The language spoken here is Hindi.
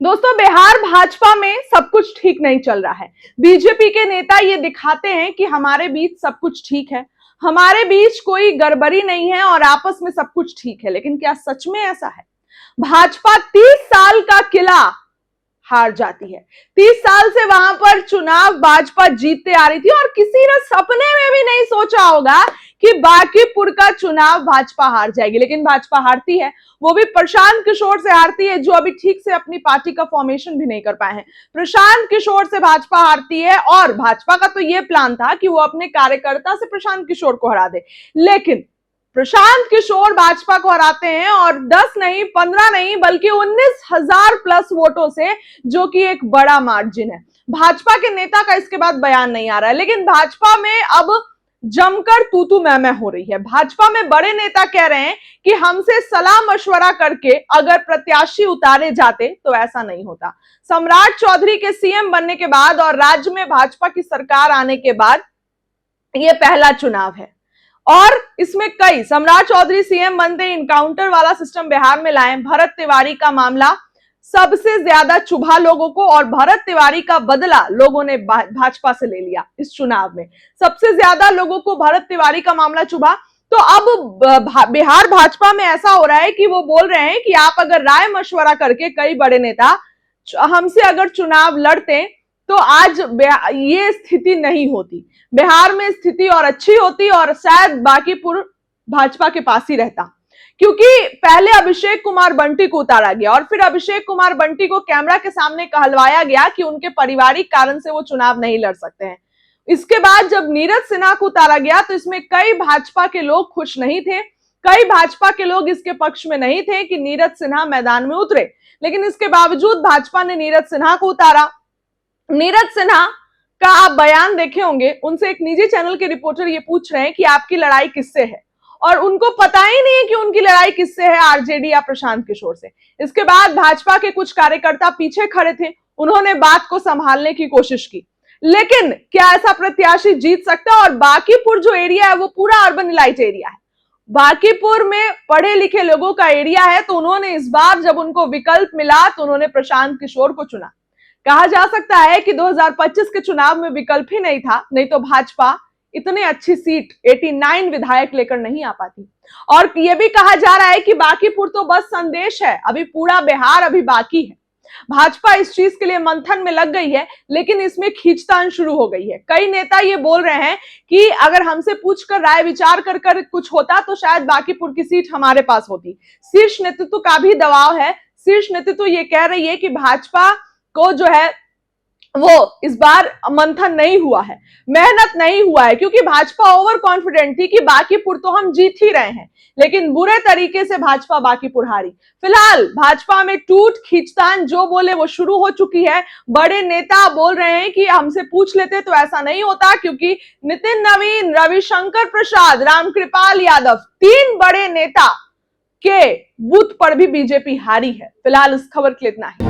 दोस्तों, बिहार भाजपा में सब कुछ ठीक नहीं चल रहा है। बीजेपी के नेता ये दिखाते हैं कि हमारे बीच सब कुछ ठीक है, हमारे बीच कोई गड़बड़ी नहीं है और आपस में सब कुछ ठीक है। लेकिन क्या सच में ऐसा है? भाजपा 30 साल का किला हार जाती है। 30 साल से वहां पर चुनाव भाजपा जीतते आ रही थी और किसी ने सपने में भी नहीं सोचा होगा कि बांकीपुर का चुनाव भाजपा हार जाएगी। लेकिन भाजपा हारती है, वो भी प्रशांत किशोर से हारती है, जो अभी ठीक से अपनी पार्टी का फॉर्मेशन भी नहीं कर पाए हैं। प्रशांत किशोर से भाजपा हारती है और भाजपा का तो यह प्लान था कि वो अपने कार्यकर्ता से प्रशांत किशोर को हरा दे, लेकिन प्रशांत किशोर भाजपा को हराते हैं और 10 नहीं, 15 नहीं, बल्कि 19,000 प्लस वोटों से, जो कि एक बड़ा मार्जिन है। भाजपा के नेता का इसके बाद बयान नहीं आ रहा है, लेकिन भाजपा में अब जमकर तू मैं हो रही है। भाजपा में बड़े नेता कह रहे हैं कि हमसे सलाह मशवरा करके अगर प्रत्याशी उतारे जाते तो ऐसा नहीं होता। सम्राट चौधरी के सीएम बनने के बाद और राज्य में भाजपा की सरकार आने के बाद यह पहला चुनाव है और इसमें कई सम्राट चौधरी सीएम बनते इनकाउंटर वाला सिस्टम बिहार में लाए। भरत तिवारी का मामला सबसे ज्यादा चुभा लोगों को और भरत तिवारी का बदला लोगों ने भाजपा से ले लिया। इस चुनाव में सबसे ज्यादा लोगों को भरत तिवारी का मामला चुभा। तो अब बिहार भाजपा में ऐसा हो रहा है कि वो बोल रहे हैं कि आप अगर राय मशवरा करके, कई बड़े नेता हमसे अगर चुनाव लड़ते तो आज ये स्थिति नहीं होती, बिहार में स्थिति और अच्छी होती और शायद बांकीपुर भाजपा के पास ही रहता। क्योंकि पहले अभिषेक कुमार बंटी को उतारा गया और फिर अभिषेक कुमार बंटी को कैमरा के सामने कहलवाया गया कि उनके पारिवारिक कारण से वो चुनाव नहीं लड़ सकते हैं। इसके बाद जब नीरज सिन्हा को उतारा गया तो इसमें कई भाजपा के लोग खुश नहीं थे, कई भाजपा के लोग इसके पक्ष में नहीं थे कि नीरज सिन्हा मैदान में उतरे। लेकिन इसके बावजूद भाजपा ने नीरज सिन्हा को उतारा। नीरज सिन्हा का आप बयान देखे होंगे, उनसे एक निजी चैनल के रिपोर्टर ये पूछ रहे हैं कि आपकी लड़ाई किससे है, और उनको पता ही नहीं है कि उनकी लड़ाई किससे है, आरजेडी या प्रशांत किशोर से। इसके बाद भाजपा के कुछ कार्यकर्ता पीछे खड़े थे, उन्होंने बात को संभालने की कोशिश की, लेकिन क्या ऐसा प्रत्याशी जीत सकता है? और बांकीपुर जो एरिया है वो पूरा अर्बन इलाइट एरिया है, बांकीपुर में पढ़े लिखे लोगों का एरिया है। तो उन्होंने इस बार जब उनको विकल्प मिला तो उन्होंने प्रशांत किशोर को चुना। कहा जा सकता है कि 2025 के चुनाव में विकल्प ही नहीं था, नहीं तो भाजपा इतनी अच्छी सीट 89 विधायक लेकर नहीं आ पाती। और यह भी कहा जा रहा है कि बांकीपुर तो बस संदेश है, अभी पूरा बिहार अभी बाकी है। भाजपा इस चीज के लिए मंथन में लग गई है, लेकिन इसमें खींचतान शुरू हो गई है। कई नेता ये बोल रहे हैं कि अगर हमसे पूछकर राय विचार कर कुछ होता तो शायद बांकीपुर की सीट हमारे पास होती। शीर्ष नेतृत्व का भी दबाव है। शीर्ष नेतृत्व ये कह रही है कि भाजपा को जो है वो इस बार मंथन नहीं हुआ है, मेहनत नहीं हुआ है, क्योंकि भाजपा ओवर कॉन्फिडेंट थी कि बांकीपुर तो हम जीत ही रहे हैं, लेकिन बुरे तरीके से भाजपा बांकीपुर हारी। फिलहाल भाजपा में टूट खींचतान जो बोले वो शुरू हो चुकी है। बड़े नेता बोल रहे हैं कि हमसे पूछ लेते तो ऐसा नहीं होता, क्योंकि नितिन नवीन, रविशंकर प्रसाद, रामकृपाल यादव, 3 बड़े नेता के बूथ पर भी बीजेपी हारी है। फिलहाल इस खबर के लिए इतना ही।